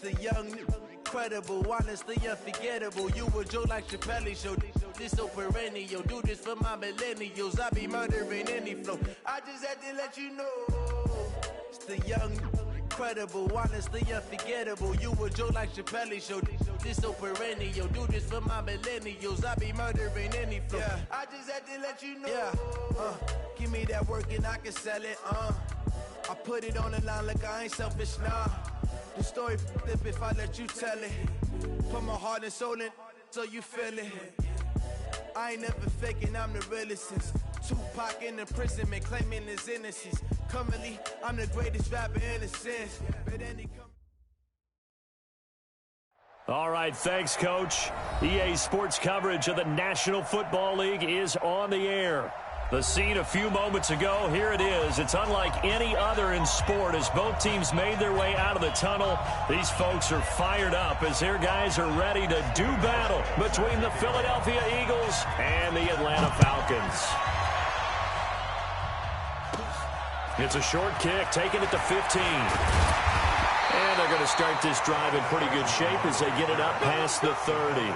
The young, incredible, honestly unforgettable. You a joke like Chappelle Show. This so perennial. Do this for my millennials. I be murdering any flow. I just had to let you know. It's the young, incredible, honestly unforgettable. You a joke like Chappelle Show. This so perennial. Do this for my millennials. I be murdering any flow. Yeah. I just had to let you know. Yeah. Give me that work and I can sell it. I put it on the line like I ain't selfish, nah. The story flip if I let you tell it. Put my heart and soul in so you feel it. I ain't never faking, I'm the realest since Tupac in imprisonment, claiming his innocence. Currently, I'm the greatest rapper in a sense. All right, thanks, Coach. EA Sports coverage of the National Football League is on the air. The scene a few moments ago, here it is. It's unlike any other in sport as both teams made their way out of the tunnel. These folks are fired up as their guys are ready to do battle between the Philadelphia Eagles and the Atlanta Falcons. It's a short kick, taking it to 15. And they're going to start this drive in pretty good shape as they get it up past the 30.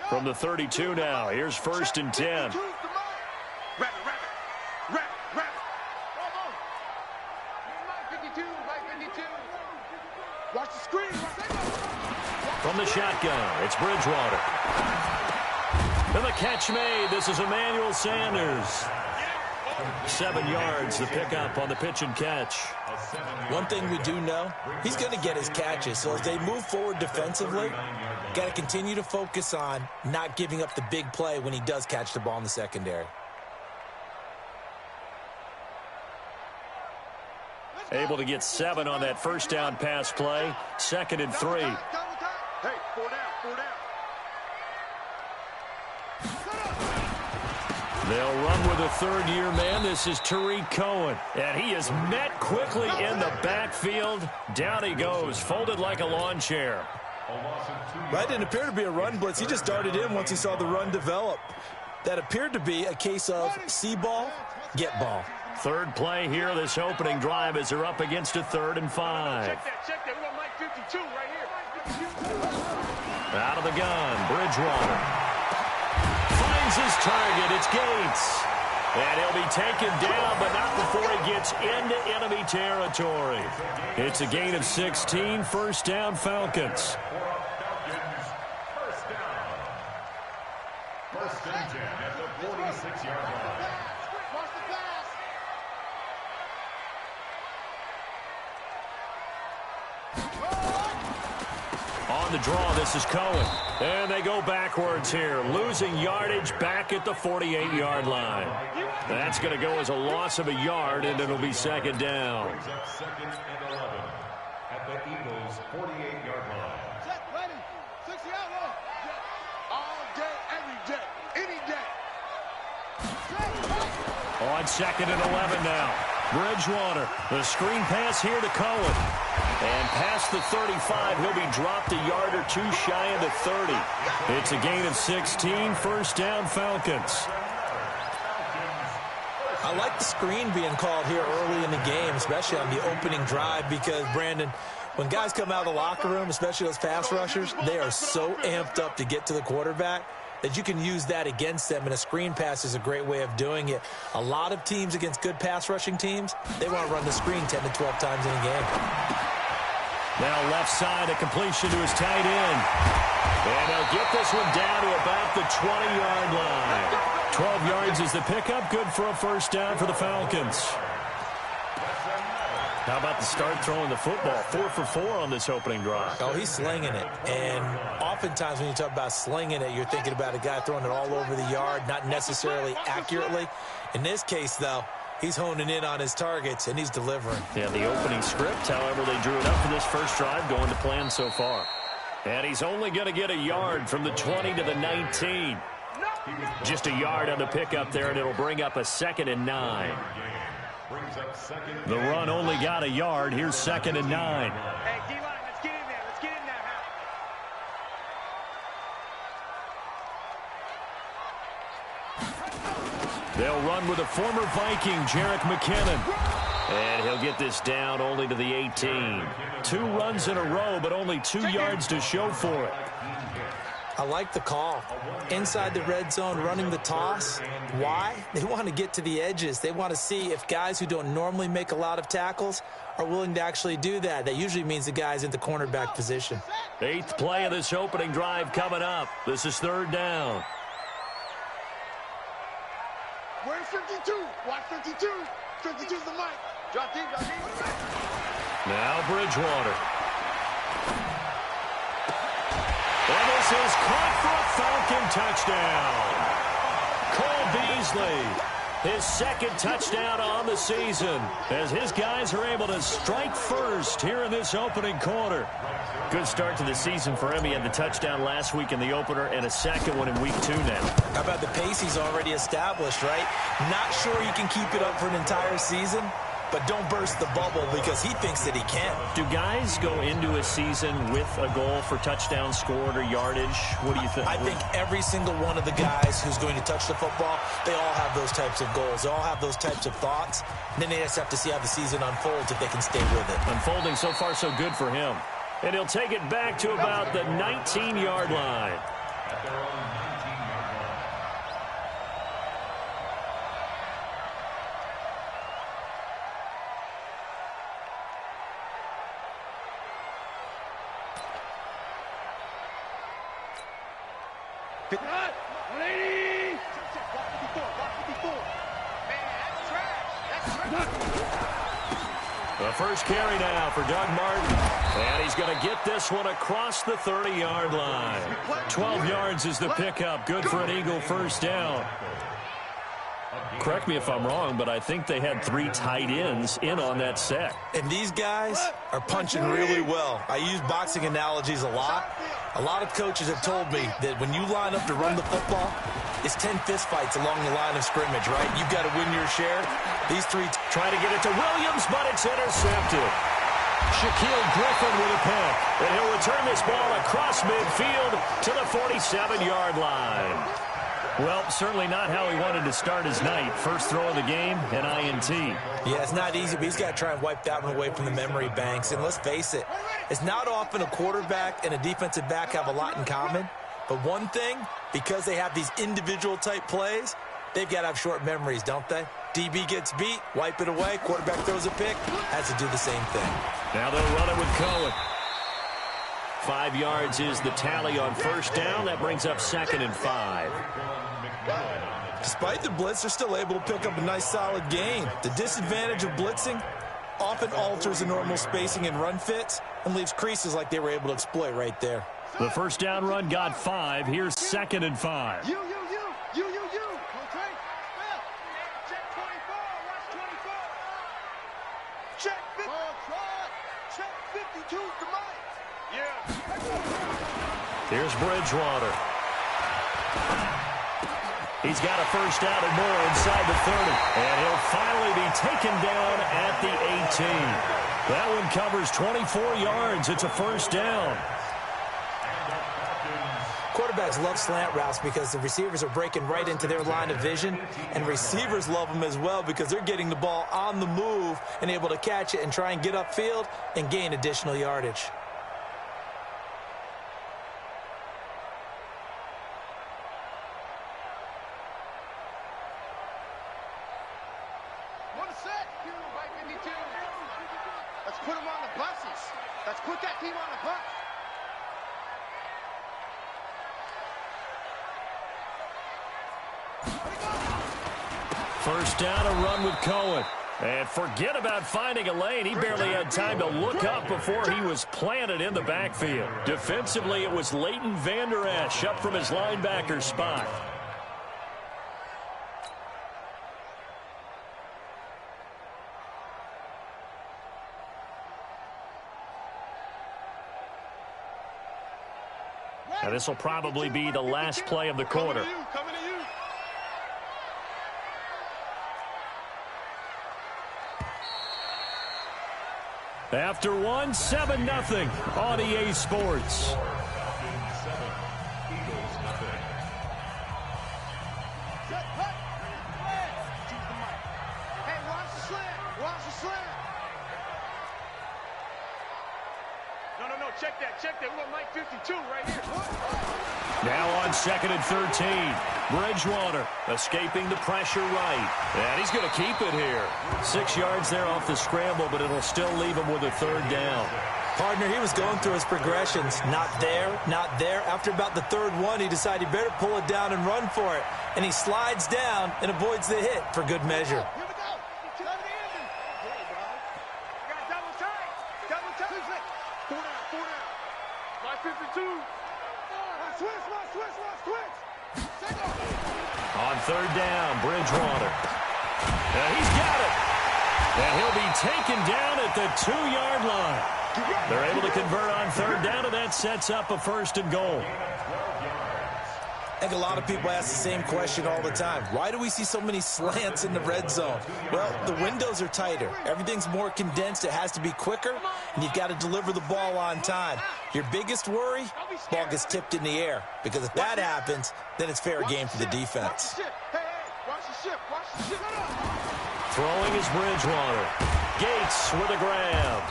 From the 32 now, here's 1st and 10. Watch the screen. From the shotgun, it's Bridgewater. And the catch made. This is Emmanuel Sanders. 7 yards, the pickup on the pitch and catch. One thing we do know, he's going to get his catches. So as they move forward defensively, got to continue to focus on not giving up the big play when he does catch the ball in the secondary. Able to get 7 on that first down pass play. 2nd and 3. Hey, 4 down, 4 down. They'll run with a third-year man. This is Tariq Cohen. And he is met quickly in the backfield. Down he goes, folded like a lawn chair. That didn't appear to be a run blitz. He just darted in once he saw the run develop. That appeared to be a case of see ball, get ball. Third play here, this opening drive as they're up against a 3rd and 5. Check that. We got Mike 52 right here. Out of the gun, Bridgewater. Finds his target, it's Gates. And he'll be taken down, but not before he gets into enemy territory. It's a gain of 16, 1st down Falcons. First and 10 at the 46-yard line. On the draw, this is Cohen. And they go backwards here, losing yardage back at the 48-yard line. That's going to go as a loss of a yard, and it'll be 2nd down. Brings up 2nd and 11 at the Eagles' 48-yard line. Set, ready, 60-yard line. All day, every day, any day. On 2nd and 11 now. Bridgewater, the screen pass here to Cohen. And past the 35, he'll be dropped a yard or 2 shy of the 30. It's a gain of 16, 1st down Falcons. I like the screen being called here early in the game, especially on the opening drive, because, Brandon, when guys come out of the locker room, especially those pass rushers, they are so amped up to get to the quarterback that you can use that against them, and a screen pass is a great way of doing it. A lot of teams against good pass rushing teams, they want to run the screen 10 to 12 times in a game. Now left side, a completion to his tight end. And they'll get this one down to about the 20-yard line. 12 yards is the pickup, good for a 1st down for the Falcons. How about the start throwing the football? 4 for 4 on this opening drive. Oh, he's slinging it. And oftentimes when you talk about slinging it, you're thinking about a guy throwing it all over the yard, not necessarily accurately. In this case, though, he's honing in on his targets, and he's delivering. Yeah, the opening script, however, they drew it up for this first drive, going to plan so far. And he's only going to get a yard from the 20 to the 19. Just a yard on the pickup there, and it'll bring up a 2nd and 9. Brings up second. The run only got a yard. Here's 2nd and 9. Hey, D-line, let's get in there. Let's get in there. They'll run with a former Viking, Jerick McKinnon. And he'll get this down only to the 18. 2 runs in a row, but only 2 yards to show for it. I like the call. Inside the red zone, running the toss. Why? They want to get to the edges. They want to see if guys who don't normally make a lot of tackles are willing to actually do that. That usually means the guy's in the cornerback position. 8th play of this opening drive coming up. This is 3rd down. Where's 52? Watch 52. 52's the mic. Drop deep, drop deep. Now Bridgewater. And this is caught for a Falcon touchdown. Cole Beasley, his 2nd touchdown on the season, as his guys are able to strike first here in this opening quarter. Good start to the season for him. He had the touchdown last week in the opener and a 2nd one in week 2 now. How about the pace he's already established, right? Not sure he can keep it up for an entire season, but don't burst the bubble because he thinks that he can. Do guys go into a season with a goal for touchdowns scored or yardage? What do you think? I think every single one of the guys who's going to touch the football, they all have those types of goals. They all have those types of thoughts. And then they just have to see how the season unfolds if they can stay with it. Unfolding so far so good for him. And he'll take it back to about the 19-yard line. At their own 19-yard line. Good night. 180. Man, that's trash. That's trash. The first carry now for Doug Martin. And he's going to get this one across the 30-yard line. 12 yards is the pickup. Good for an Eagle first down. Correct me if I'm wrong, but I think they had 3 tight ends in on that set. And these guys are punching really well. I use boxing analogies a lot. A lot of coaches have told me that when you line up to run the football, it's 10 fistfights along the line of scrimmage, right? You've got to win your share. These 3 try to get it to Williams, but it's intercepted. Shaquille Griffin with a pick. And he'll return this ball across midfield to the 47-yard line. Well, certainly not how he wanted to start his night. First throw of the game, an INT. Yeah, it's not easy, but he's got to try and wipe that one away from the memory banks. And let's face it, it's not often a quarterback and a defensive back have a lot in common. But one thing, because they have these individual type plays, they've got to have short memories, don't they? DB gets beat, wipe it away, quarterback throws a pick, has to do the same thing. Now they'll run it with Cohen. 5 yards is the tally on first down. That brings up 2nd and 5. Despite the blitz, they're still able to pick up a nice solid gain. The disadvantage of blitzing often alters the normal spacing and run fits and leaves creases like they were able to exploit right there. The first down run got 5. Here's 2nd and 5. You. Okay. Check 24. Watch 24. Check 50. Check 52's the mic. Yeah. Here's Bridgewater. He's got a first down and more inside the 30. And he'll finally be taken down at the 18. That one covers 24 yards. It's a first down. Quarterbacks love slant routes because the receivers are breaking right into their line of vision, and receivers love them as well because they're getting the ball on the move and able to catch it and try and get upfield and gain additional yardage. Let's put them on the buses. Let's put that team on the bus. First down, a run with Cohen. And forget about finding a lane. He barely had time to look up before he was planted in the backfield. Defensively, it was Leighton Vander Esch up from his linebacker spot. Now, this will probably be the last play of the quarter. After one, 7-0 on EA Sports. Check that. We got Mike 52 right here. Now on 2nd and 13. Bridgewater escaping the pressure right. And he's going to keep it here. 6 yards there off the scramble, but it'll still leave him with a 3rd down. Partner, he was going through his progressions. Not there, not there. After about the 3rd one, he decided he better pull it down and run for it. And he slides down and avoids the hit for good measure. On 3rd down, Bridgewater. He's got it. And he'll be taken down at the 2-yard line. They're able to convert on 3rd down, and that sets up a 1st and goal. I think a lot of people ask the same question all the time. Why do we see so many slants in the red zone? Well, the windows are tighter. Everything's more condensed. It has to be quicker, and you've got to deliver the ball on time. Your biggest worry, ball gets tipped in the air, because if that happens, then it's fair game for the defense. Throwing is Bridgewater. Gates with a grab.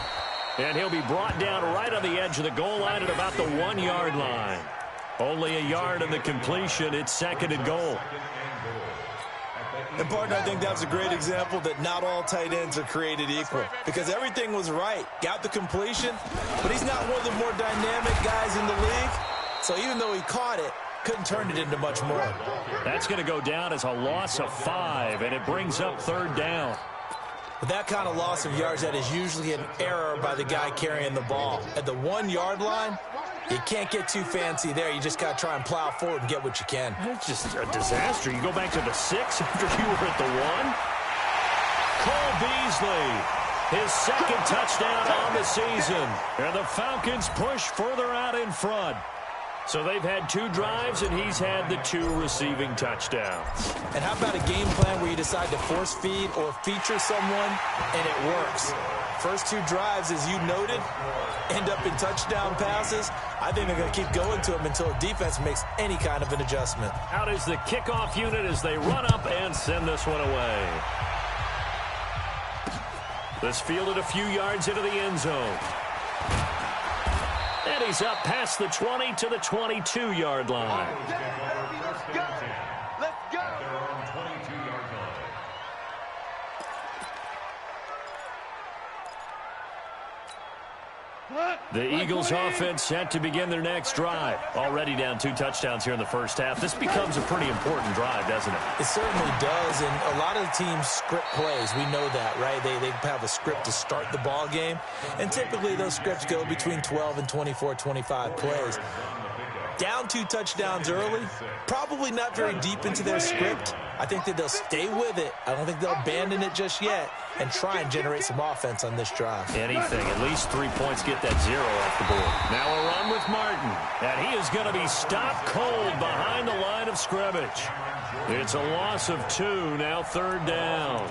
And he'll be brought down right on the edge of the goal line at about the 1-yard line. Only a yard on the completion. It's 2nd and goal. And, partner, I think that's a great example that not all tight ends are created equal, because everything was right. Got the completion, but he's not one of the more dynamic guys in the league. So even though he caught it, couldn't turn it into much more. That's going to go down as a loss of 5, and it brings up 3rd down. With that kind of loss of yards, that is usually an error by the guy carrying the ball. At the 1-yard line, you can't get too fancy there. You just got to try and plow forward and get what you can. It's just a disaster. You go back to the 6 after you were at the 1. Cole Beasley, his 2nd touchdown on the season. And the Falcons push further out in front. So they've had 2 drives, and he's had the 2 receiving touchdowns. And how about a game plan where you decide to force feed or feature someone, and it works? First 2 drives, as you noted, end up in touchdown passes. I think they're going to keep going to them until the defense makes any kind of an adjustment. Out is the kickoff unit as they run up and send this one away. This fielded a few yards into the end zone. And he's up past the 20 to the 22-yard line. Let's go. The Eagles offense set to begin their next drive. Already down 2 touchdowns here in the first half. This becomes a pretty important drive, doesn't it? It certainly does, and a lot of the teams script plays. We know that, right? They have a script to start the ball game, and typically those scripts go between 12 and 24, 25 plays. Down 2 touchdowns early, probably not very deep into their script. I think that they'll stay with it. I don't think they'll abandon it just yet and try and generate some offense on this drive. Anything, at least 3 points, get that 0 off the board. Now a run with Martin, and he is going to be stopped cold behind the line of scrimmage. It's a loss of 2, now 3rd down.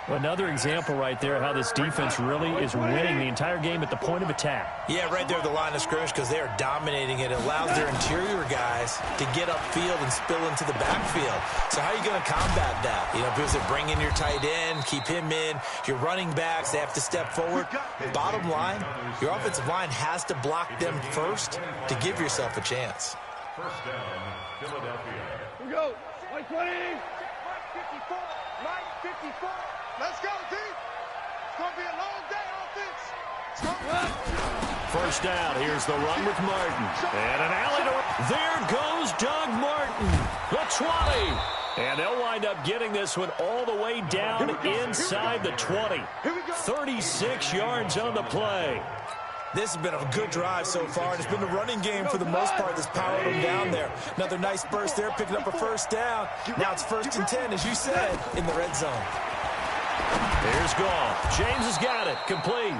Another example right there how this defense really is winning the entire game at the point of attack. Yeah, right there at the line of scrimmage, because they are dominating it. It allows their interior guys to get upfield and spill into the backfield. So how are you going to combat that? You know, because they bring in your tight end, keep him in. Your running backs, they have to step forward. Bottom line, your offensive line has to block them first to give yourself a chance. First down, Philadelphia. Here we go. Mike 20. Mike 54. Mike 54. Let's go, D. It's going to be a long day offense. It's going to First down, here's the run with Martin. And an alley to... There goes Doug Martin, the 20. And they'll wind up getting this one all the way down inside the 20. 36 yards on the play. This has been a good drive so far, and it's been the running game for the most part that's powered them down there. Another nice burst there, picking up a first down. Now it's 1st and 10, as you said, in the red zone. Here's Goff. James has got it. Complete.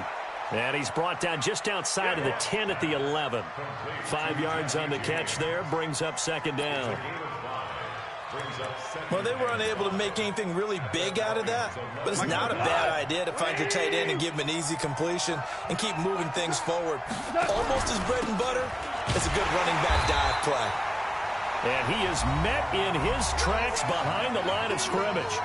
And he's brought down just outside of the 10 at the 11. 5 yards on the catch there. Brings up 2nd down. Well, they were unable to make anything really big out of that, but it's not a bad idea to find your tight end and give him an easy completion and keep moving things forward. Almost as bread and butter as a good running back dive play. And he is met in his tracks behind the line of scrimmage.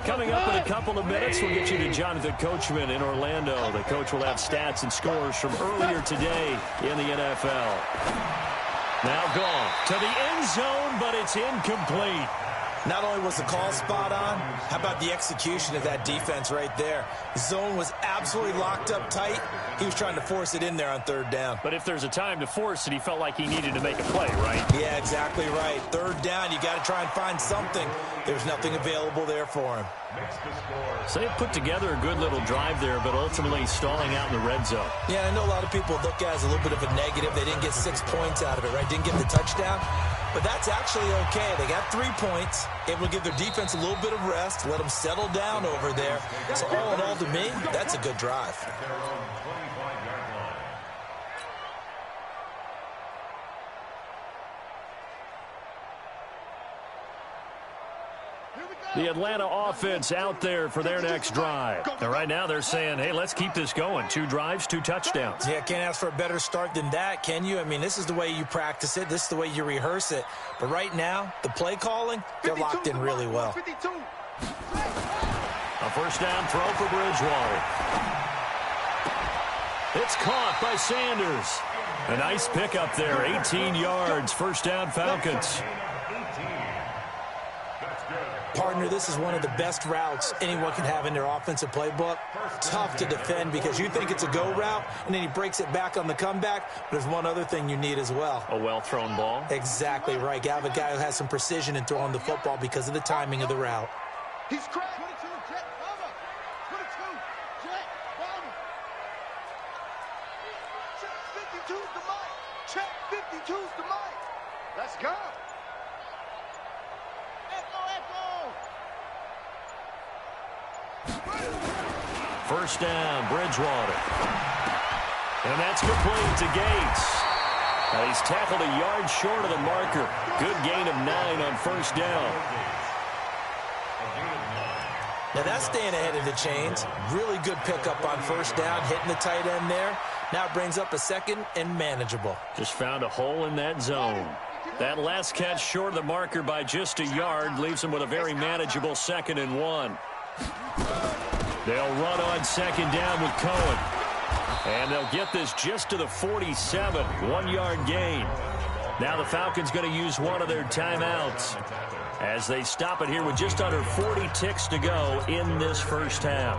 Coming up in a couple of minutes, we'll get you to Jonathan Coachman in Orlando. The coach will have stats and scores from earlier today in the NFL. Now gone to the end zone, but it's incomplete. Not only was the call spot on, how about the execution of that defense right there? The zone was absolutely locked up tight. He was trying to force it in there on third down. But if there's a time to force it, he felt like he needed to make a play, right? Yeah, exactly right. Third down, you got to try and find something. There's nothing available there for him. So they put together a good little drive there, but ultimately stalling out in the red zone. Yeah, I know a lot of people look at it as a little bit of a negative. They didn't get 6 points out of it, right? Didn't get the touchdown. But that's actually okay. They got 3 points, able to give their defense a little bit of rest, let them settle down over there. So all in all, to me, that's a good drive. The Atlanta offense out there for their next drive. And right now they're saying, hey, let's keep this going. 2 drives, 2 touchdowns. Yeah, can't ask for a better start than that, can you? I mean, this is the way you practice it. This is the way you rehearse it. But right now, the play calling, they're locked in really well. A first down throw for Bridgewater. It's caught by Sanders. A nice pickup there, 18 yards, first down Falcons. Partner, this is one of the best routes anyone can have in their offensive playbook. Tough to defend because you think it's a go route, and then he breaks it back on the comeback. But there's one other thing you need as well. A well-thrown ball. Exactly right. You have a guy who has some precision in throwing the football because of the timing of the route. He's cracked. 22, jet, bomber. 22, jet, bomber. Check 52's the mic. Check 52's the mic. Let's go. First down, Bridgewater. And that's complete to Gates. He's tackled a yard short of the marker. Good gain of 9 on first down. Now that's staying ahead of the chains. Really good pickup on first down, hitting the tight end there. Now it brings up a second and manageable. Just found a hole in that zone. That last catch short of the marker by just a yard leaves him with a very manageable 2nd and 1. They'll run on second down with Cohen. And they'll get this just to the 47. 1-yard gain. Now the Falcons going to use one of their timeouts as they stop it here with just under 40 ticks to go in this first half.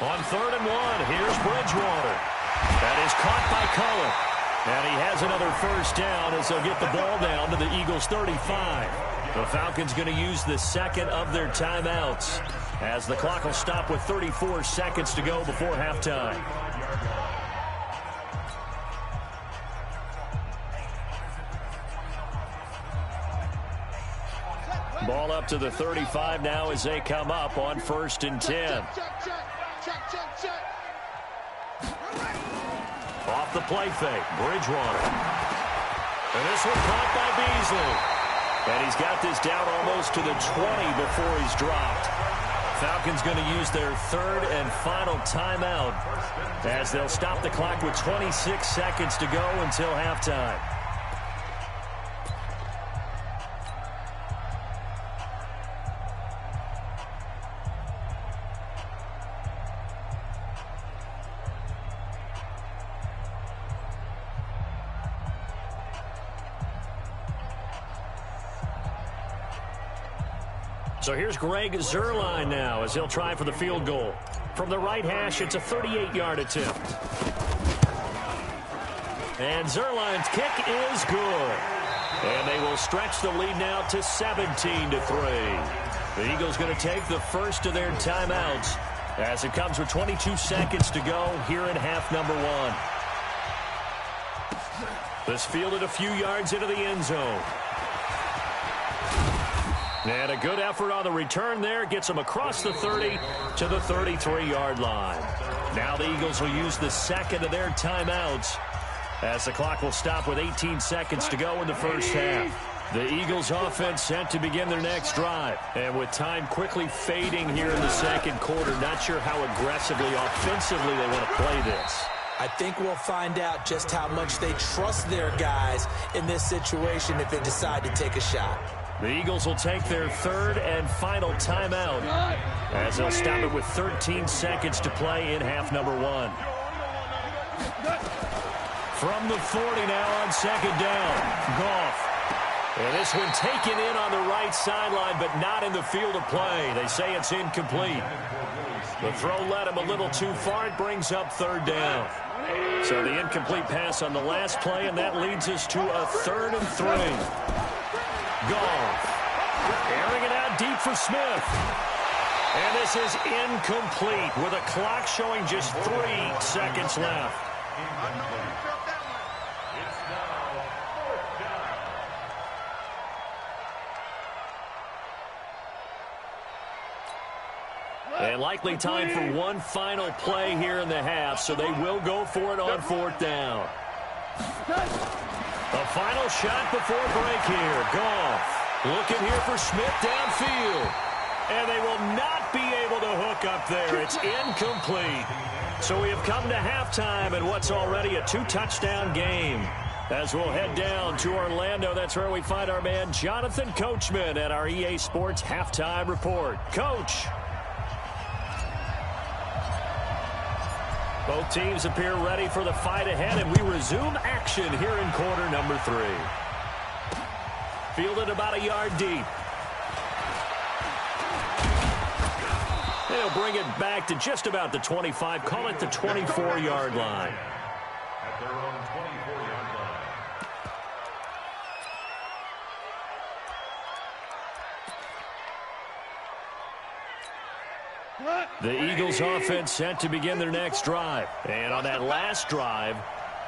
On 3rd and 1, here's Bridgewater. That is caught by Cohen. And he has another first down as they'll get the ball down to the Eagles' 35. The Falcons going to use the second of their timeouts as the clock will stop with 34 seconds to go before halftime. Ball up to the 35 now as they come up on 1st and 10. Off the play fake, Bridgewater. And this one caught by Beasley. And he's got this down almost to the 20 before he's dropped. Falcons going to use their 3rd and final timeout as they'll stop the clock with 26 seconds to go until halftime. So here's Greg Zuerlein now as he'll try for the field goal. From the right hash, it's a 38-yard attempt. And Zuerlein's kick is good. And they will stretch the lead now to 17-3. The Eagles going to take the first of their timeouts as it comes with 22 seconds to go here in half number 1. This fielded a few yards into the end zone. And a good effort on the return there. Gets them across the 30 to the 33-yard line. Now the Eagles will use the second of their timeouts as the clock will stop with 18 seconds to go in the first half. The Eagles offense set to begin their next drive. And with time quickly fading here in the second quarter, not sure how aggressively, offensively they want to play this. I think we'll find out just how much they trust their guys in this situation if they decide to take a shot. The Eagles will take their third and final timeout as they'll stop it with 13 seconds to play in half number 1. From the 40 now on second down, Goff. And this one taken in on the right sideline, but not in the field of play. They say it's incomplete. The throw led him a little too far. It brings up third down. So the incomplete pass on the last play, and that leads us to a 3rd and 3. Goff. Airing it out deep for Smith. And this is incomplete with a clock showing just 3 seconds left. And likely time for one final play here in the half, so they will go for it on 4th down. A final shot before break here. Goff looking here for Smith downfield. And they will not be able to hook up there. It's incomplete. So we have come to halftime in what's already a 2-touchdown game. As we'll head down to Orlando, that's where we find our man Jonathan Coachman at our EA Sports Halftime Report. Coach. Both teams appear ready for the fight ahead, and we resume action here in quarter number 3. Fielded about a yard deep. They'll bring it back to just about the 25. Call it the 24-yard line. At their own 24-yard line. The Eagles offense set to begin their next drive. And on that last drive,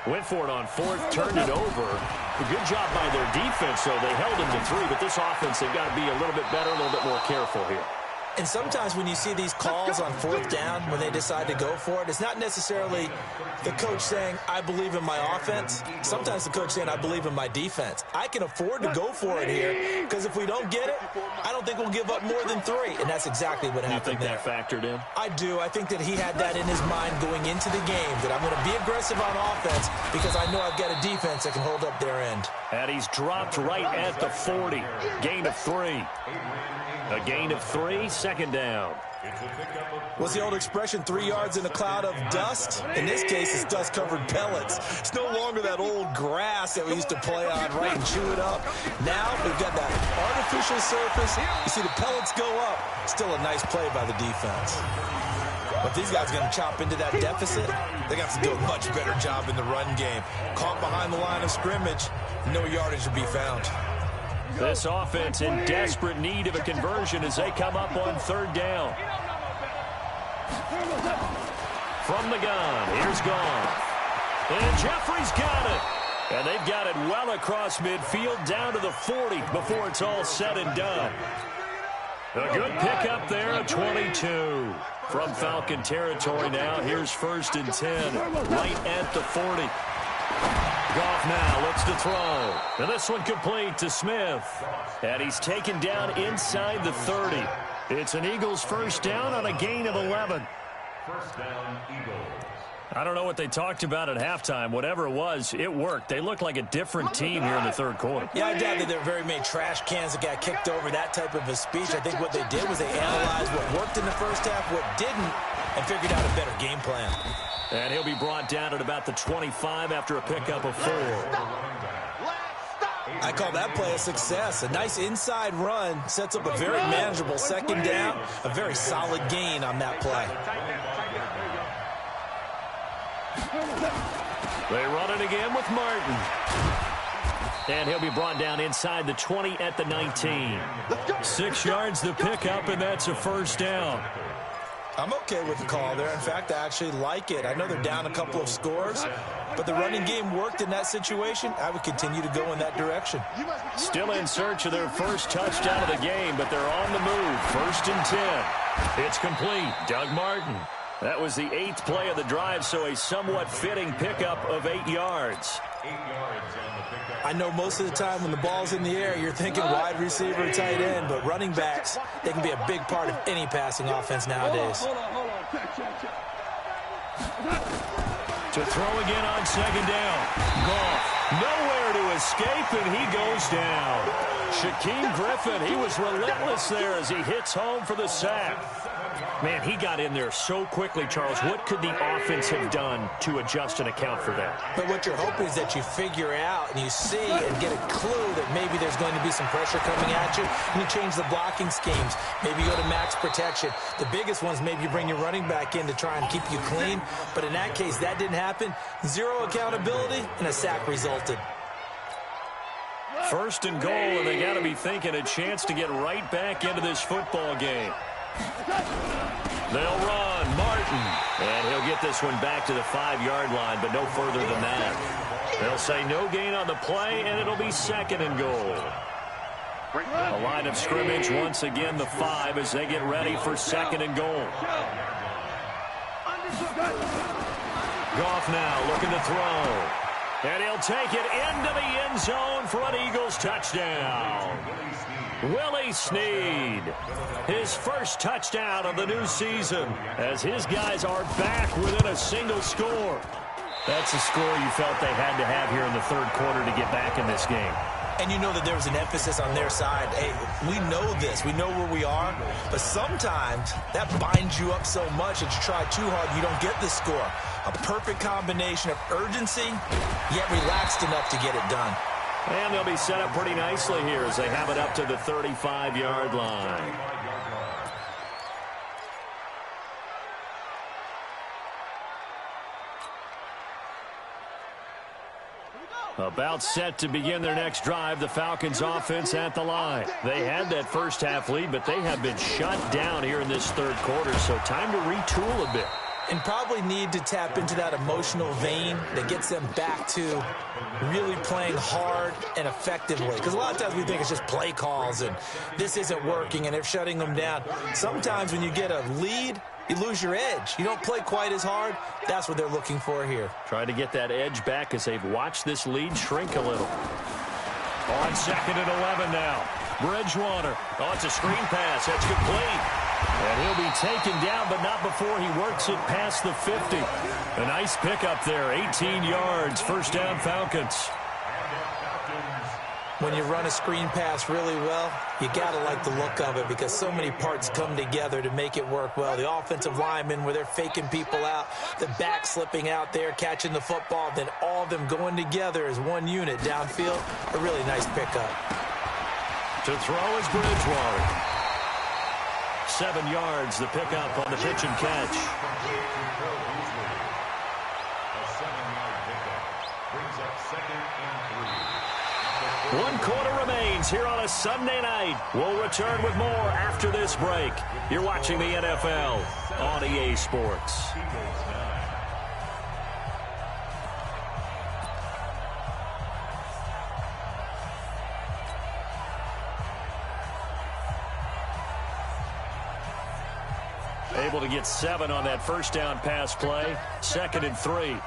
went for it on 4th, turned it over. A good job by their defense, though. They held them to 3, but this offense, they've got to be a little bit better, a little bit more careful here. And sometimes when you see these calls on 4th down, when they decide to go for it, it's not necessarily the coach saying, I believe in my offense. Sometimes the coach saying, I believe in my defense. I can afford to go for it here, because if we don't get it, I don't think we'll give up more than 3. And that's exactly what happened there. You think that factored in? I do. I think that he had that in his mind going into the game, that I'm going to be aggressive on offense because I know I've got a defense that can hold up their end. And he's dropped right at the 40. Gain of 3. A gain of 3, 2nd down. What's the old expression, 3 yards in a cloud of dust? In this case, it's dust-covered pellets. It's no longer that old grass that we used to play on, right, and chew it up. Now we've got that artificial surface. You see the pellets go up. Still a nice play by the defense. But these guys are going to chop into that deficit. They got to do a much better job in the run game. Caught behind the line of scrimmage, no yardage to be found. This offense in desperate need of a conversion as they come up on 3rd down. From the gun, here's Goff. And Jeffrey's got it. And they've got it well across midfield down to the 40 before it's all said and done. A good pickup there, a 22. From Falcon territory now, here's 1st and 10, right at the 40. Goff now looks to throw. And this one complete to Smith. And he's taken down inside the 30. It's an Eagles 1st down on a gain of 11. 1st down, Eagles. I don't know what they talked about at halftime. Whatever it was, it worked. They look like a different team here in the 3rd quarter. Yeah, I doubt that there were very many trash cans that got kicked over, that type of a speech. I think what they did was they analyzed what worked in the first half, what didn't, and figured out a better game plan. And he'll be brought down at about the 25 after a pickup of 4. I call that play a success. A nice inside run sets up a very manageable 2nd down. A very solid gain on that play. They run it again with Martin. And he'll be brought down inside the 20 at the 19. 6 yards the pickup, and that's a 1st down. I'm okay with the call there. In fact, I actually like it. I know they're down a couple of scores, but the running game worked in that situation. I would continue to go in that direction. Still in search of their first touchdown of the game, but they're on the move. 1st and 10. It's complete. Doug Martin. That was the 8th play of the drive, so a somewhat fitting pickup of 8 yards. 8 yards on the pickup. I know most of the time when the ball's in the air, you're thinking wide receiver, tight end, but running backs, they can be a big part of any passing offense nowadays. Hold on. To throw again on 2nd down. Goff, nowhere to escape, and he goes down. Shaquem Griffin, he was relentless there as he hits home for the sack. Man, he got in there so quickly, Charles. What could the offense have done to adjust and account for that? But what you're hoping is that you figure out and you see and get a clue that maybe there's going to be some pressure coming at you, and you change the blocking schemes. Maybe you go to max protection. The biggest ones, maybe you bring your running back in to try and keep you clean. But in that case, that didn't happen. 0 accountability, and a sack resulted. 1st and goal, and they got to be thinking a chance to get right back into this football game. They'll run. Martin. And he'll get this one back to the 5-yard line, but no further than that. They'll say no gain on the play, and it'll be 2nd and goal. A line of scrimmage once again, the 5, as they get ready for 2nd and goal. Goff now looking to throw. And he'll take it into the end zone for an Eagles touchdown. Willie Snead, his first touchdown of the new season, as his guys are back within a single score. That's a score you felt they had to have here in the 3rd quarter to get back in this game. And you know that there was an emphasis on their side. Hey, we know this. We know where we are. But sometimes that binds you up so much that you try too hard, you don't get the score. A perfect combination of urgency, yet relaxed enough to get it done. And they'll be set up pretty nicely here as they have it up to the 35-yard line. About set to begin their next drive, the Falcons offense at the line. They had that first half lead, but they have been shut down here in this 3rd quarter, so time to retool a bit. And probably need to tap into that emotional vein that gets them back to really playing hard and effectively. Because a lot of times we think it's just play calls and this isn't working and they're shutting them down. Sometimes when you get a lead, you lose your edge. You don't play quite as hard. That's what they're looking for here. Trying to get that edge back as they've watched this lead shrink a little. On 2nd and 11 now. Bridgewater. Oh, it's a screen pass. That's complete. And he'll be taken down, but not before he works it past the 50. A nice pickup there, 18 yards, 1st down Falcons. When you run a screen pass really well, you got to like the look of it because so many parts come together to make it work well. The offensive linemen where they're faking people out, the back slipping out there, catching the football, then all of them going together as one unit downfield. A really nice pickup. To throw is Bridgewater. 7 yards, the pickup on the pitch and catch. A 7-yard pickup brings up 2nd and 3. 1 quarter remains here on a Sunday night. We'll return with more after this break. You're watching the NFL on EA Sports. Able to get 7 on that 1st down pass play. 2nd and 3.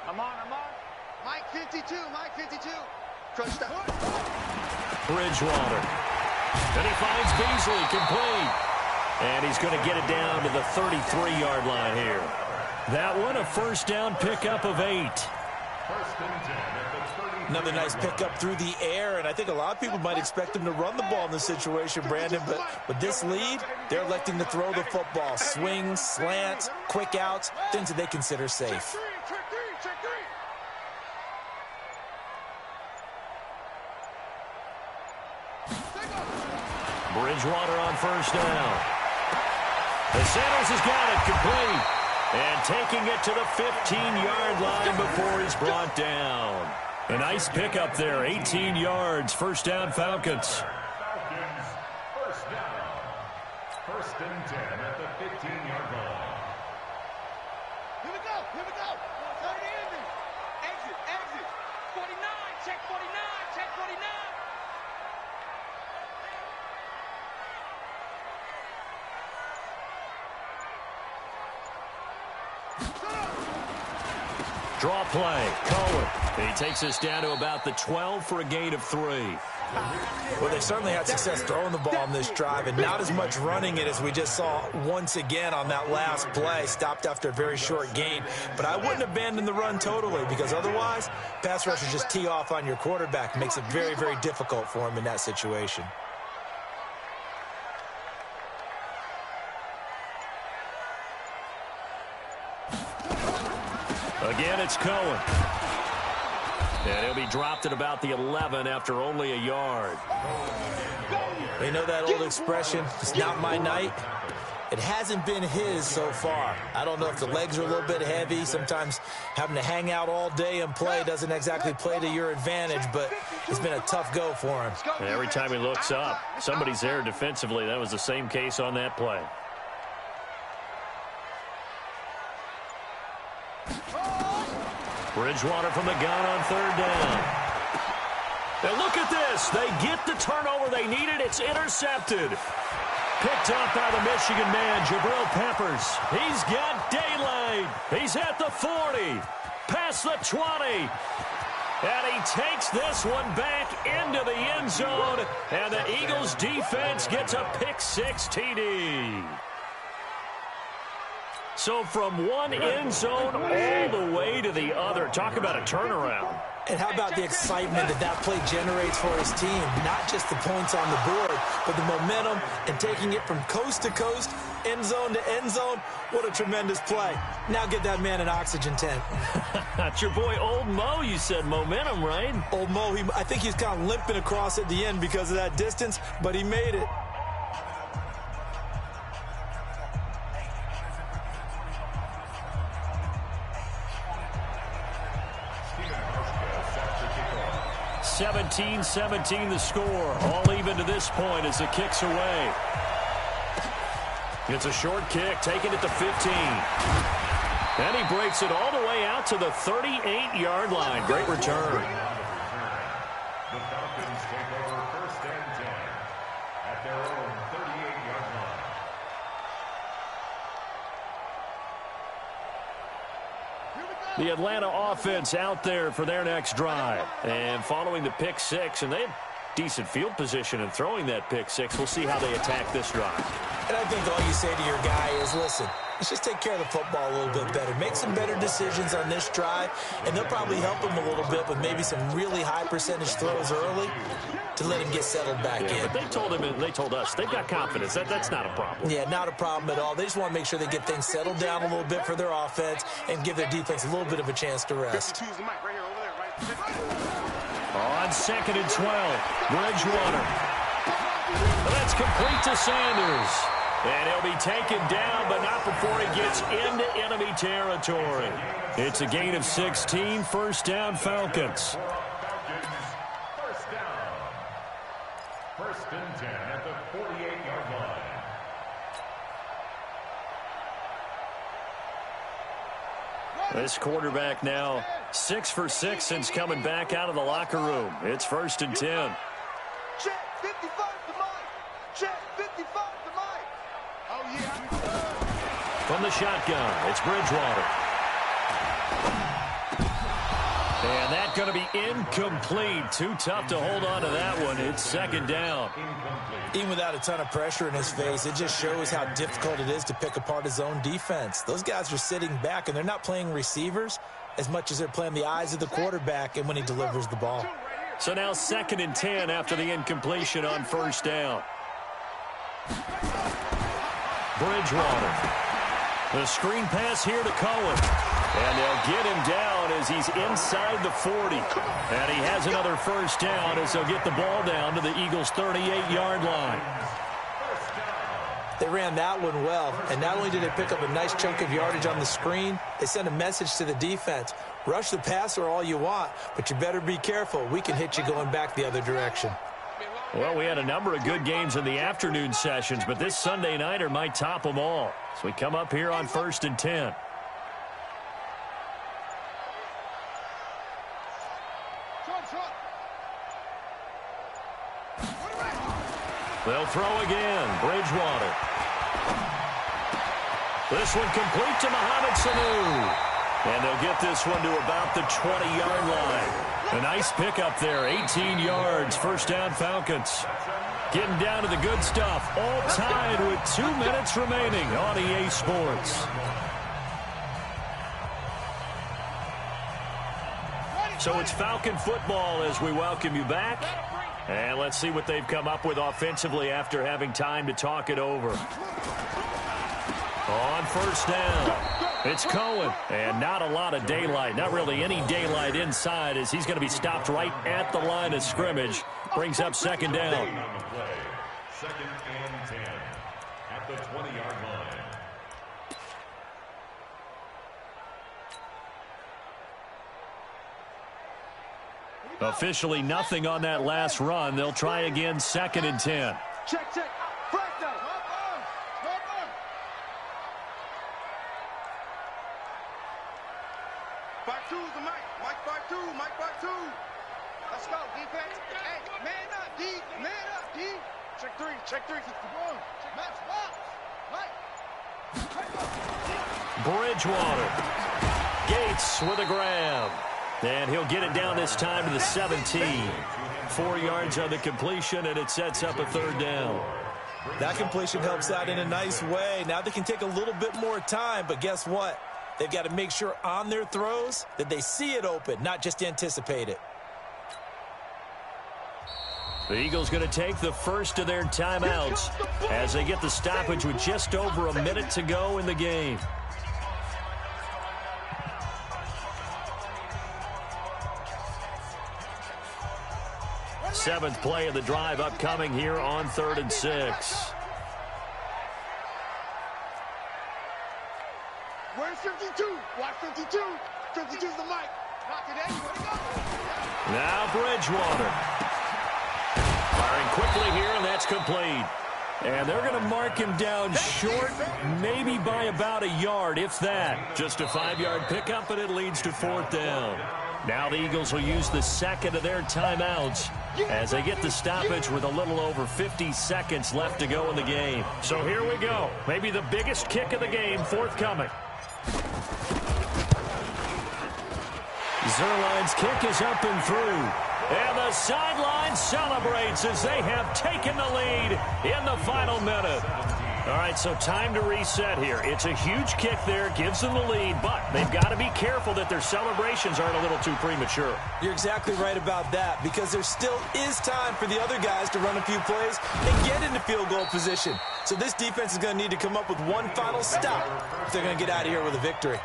I'm on. Mike 52. Crunch that. Bridgewater. And he finds Beasley complete. And he's going to get it down to the 33-yard line here. That one, a 1st down pickup of 8. 1st and 10 at the 30. Another nice pickup through the air, and I think a lot of people might expect them to run the ball in this situation, Brandon, but with this lead, they're electing to throw the football. Swings, slants, quick outs, things that they consider safe. Check three. Bridgewater on 1st down. The Sanders has got it complete. And taking it to the 15-yard line before he's brought down. A nice pickup there, 18 yards, first down Falcons. Falcons, first down. First and 10 at the 15-yard line. Here we go. Here we go. Turn in. Exit. Exit. 49. Check 49. Check 49. Draw play, Cohen. He takes us down to about the 12 for a gain of 3. Well, they certainly had success throwing the ball on this drive, and not as much running it as we just saw once again on that last play. Stopped after a very short gain. But I wouldn't abandon the run totally, because otherwise, pass rushers just tee off on your quarterback. Makes it very, very difficult for him in that situation. Again, it's Cohen. And he'll be dropped at about the 11 after only a yard. You know that old expression, it's not my night? It hasn't been his so far. I don't know if the legs are a little bit heavy. Sometimes having to hang out all day and play doesn't exactly play to your advantage, but it's been a tough go for him. And every time he looks up, somebody's there defensively. That was the same case on that play. Bridgewater from the gun on third down. And look at this. They get the turnover they needed. It's intercepted. Picked up by the Michigan man, Jabril Peppers. He's got daylight. He's at the 40. Past the 20. And he takes this one back into the end zone. And the Eagles defense gets a pick-6 TD. So from one end zone all the way to the other. Talk about a turnaround. And how about the excitement that that play generates for his team? Not just the points on the board, but the momentum and taking it from coast to coast, end zone to end zone. What a tremendous play. Now get that man an oxygen tent. That's your boy Old Mo. You said momentum, right? Old Mo, I think he's kind of limping across at the end because of that distance, but he made it. Seventeen 17 the score. All even to this point as the kick's away. It's a short kick, taking it to 15. And he breaks it all the way out to the 38-yard line. Great return. The Falcons take over first and 10 at their own 38-yard line. The Atlanta offense out there for their next drive. And following the pick-6, and they have decent field position in throwing that pick-6. We'll see how they attack this drive. And I think all you say to your guy is, listen, let's just take care of the football a little bit better. Make some better decisions on this drive, and they'll probably help him a little bit with maybe some really high percentage throws early to let him get settled back in. But they told him, and they told us, they've got confidence. That's not a problem. Yeah, not a problem at all. They just want to make sure they get things settled down a little bit for their offense and give their defense a little bit of a chance to rest. On 2nd and 12, Bridgewater. That's complete to Sanders. And he'll be taken down, but not before he gets into enemy territory. It's a gain of 16, first down Falcons. First down. First and 10 at the 48-yard line. This quarterback now 6 for 6 since coming back out of the locker room. It's first and 10. Check 55 to Mike. Check 55 to Mike. Oh, yeah. From the shotgun, it's Bridgewater. And that's going to be incomplete. Too tough to hold on to that one. It's second down. Even without a ton of pressure in his face, it just shows how difficult it is to pick apart his own defense. Those guys are sitting back, and they're not playing receivers as much as they're playing the eyes of the quarterback and when he delivers the ball. So now 2nd and 10 after the incompletion on first down. Bridgewater. The screen pass here to Cohen. And they'll get him down as he's inside the 40. And he has another first down as they'll get the ball down to the Eagles' 38-yard line. They ran that one well, and not only did they pick up a nice chunk of yardage on the screen, they sent a message to the defense. Rush the passer all you want, but you better be careful. We can hit you going back the other direction. Well, we had a number of good games in the afternoon sessions, but this Sunday nighter might top them all. So we come up here on 1st and 10. They'll throw again. Bridgewater. This one complete to Mohamed Sanu. And they'll get this one to about the 20-yard line. A nice pickup there, 18 yards, first down Falcons. Getting down to the good stuff, all tied with 2 minutes remaining on EA Sports. So it's Falcon football as we welcome you back. And let's see what they've come up with offensively after having time to talk it over. On first down, it's Cohen, and not a lot of daylight, not really any daylight inside as he's going to be stopped right at the line of scrimmage. Brings up second down. Second and 10 at the 20-yard line. Officially nothing on that last run. They'll try again, second and 10. Check, check. First down. Back two, the Mike. Mike back two. Mike back two. Let's go, defense. Hey, man up, D. Man up, D. Check three. Check three. Match box. Mike. Bridgewater. Gates with a grab. And he'll get it down this time to the 17. 4 yards on the completion, and it sets up a third down. That completion helps out in a nice way. Now they can take a little bit more time, but guess what? They've got to make sure on their throws that they see it open, not just anticipate it. The Eagles going to take the first of their timeouts as they get the stoppage with just over a minute to go in the game. Seventh play of the drive upcoming here on 3rd and 6. Where's 52? Watch 52. 52's the mic. Not today. Where'd he go? Now Bridgewater. Firing quickly here, and that's complete. And they're going to mark him down short, maybe by about a yard, if that. Just a 5-yard pickup, and it leads to 4th down. Now the Eagles will use the second of their timeouts as they get the stoppage with a little over 50 seconds left to go in the game. So here we go. Maybe the biggest kick of the game forthcoming. Zerline's kick is up and through. And the sideline celebrates as they have taken the lead in the final minute. All right, so time to reset here. It's a huge kick there, gives them the lead, but they've got to be careful that their celebrations aren't a little too premature. You're exactly right about that, because there still is time for the other guys to run a few plays and get into field goal position. So this defense is going to need to come up with one final stop if they're going to get out of here with a victory.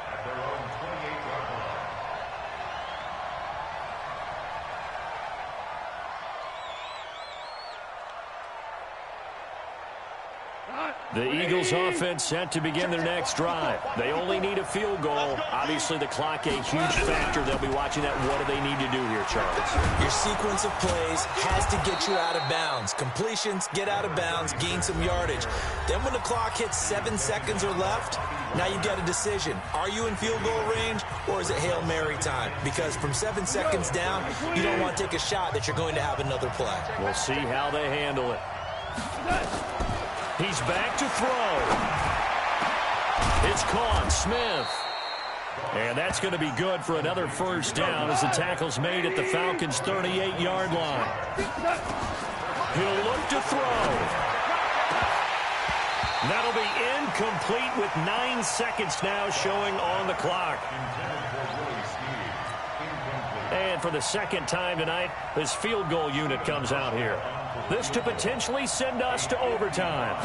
The Eagles offense set to begin their next drive. They only need a field goal. Obviously, the clock a huge factor. They'll be watching that. What do they need to do here, Charles? Your sequence of plays has to get you out of bounds. Completions, get out of bounds, gain some yardage. Then when the clock hits 7 seconds or left, now you've got a decision. Are you in field goal range, or is it Hail Mary time? Because from 7 seconds down, you don't want to take a shot that you're going to have another play. We'll see how they handle it. He's back to throw. It's caught, Smith. And that's going to be good for another first down as the tackle's made at the Falcons' 38-yard line. He'll look to throw. That'll be incomplete with 9 seconds now showing on the clock. And for the second time tonight, this field goal unit comes out here. This to potentially send us to overtime.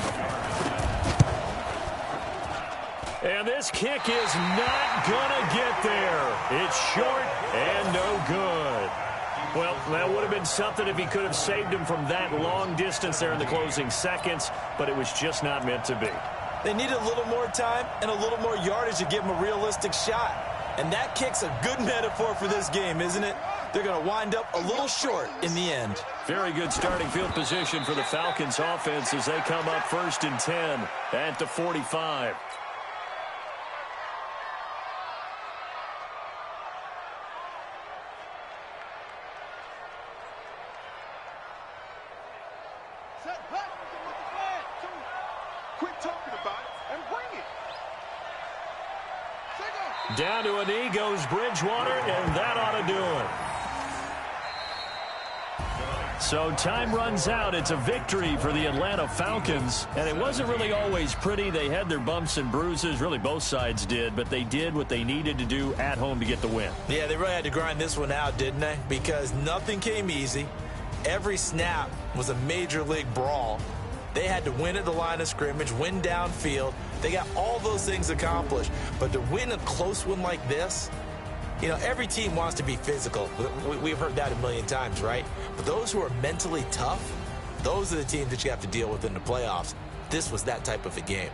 And this kick is not going to get there. It's short and no good. Well, that would have been something if he could have saved him from that long distance there in the closing seconds, but it was just not meant to be. They needed a little more time and a little more yardage to give him a realistic shot. And that kick's a good metaphor for this game, isn't it? They're going to wind up a little short in the end. Very good starting field position for the Falcons offense as they come up 1st and 10 at the 45. Quit talking about it and bring it. Down to a knee goes Bridgewater, and that ought to do it. So time runs out. It's a victory for the Atlanta Falcons, and it wasn't really always pretty. They had their bumps and bruises. Really, both sides did, but they did what they needed to do at home to get the win. Yeah, they really had to grind this one out, didn't they? Because nothing came easy. Every snap was a major league brawl. They had to win at the line of scrimmage, win downfield. They got all those things accomplished. But to win a close one like this, you know, every team wants to be physical. We've heard that a million times, right? But those who are mentally tough, those are the teams that you have to deal with in the playoffs. This was that type of a game.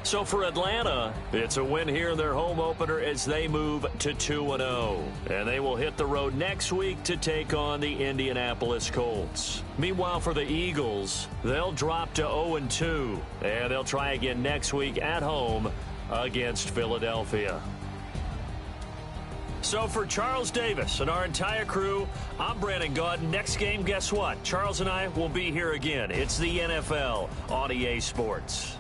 So for Atlanta, it's a win here in their home opener as they move to 2-0. And they will hit the road next week to take on the Indianapolis Colts. Meanwhile, for the Eagles, they'll drop to 0-2. And they'll try again next week at home against Philadelphia. So for Charles Davis and our entire crew, I'm Brandon Gaudin. Next game, guess what? Charles and I will be here again. It's the NFL on EA Sports.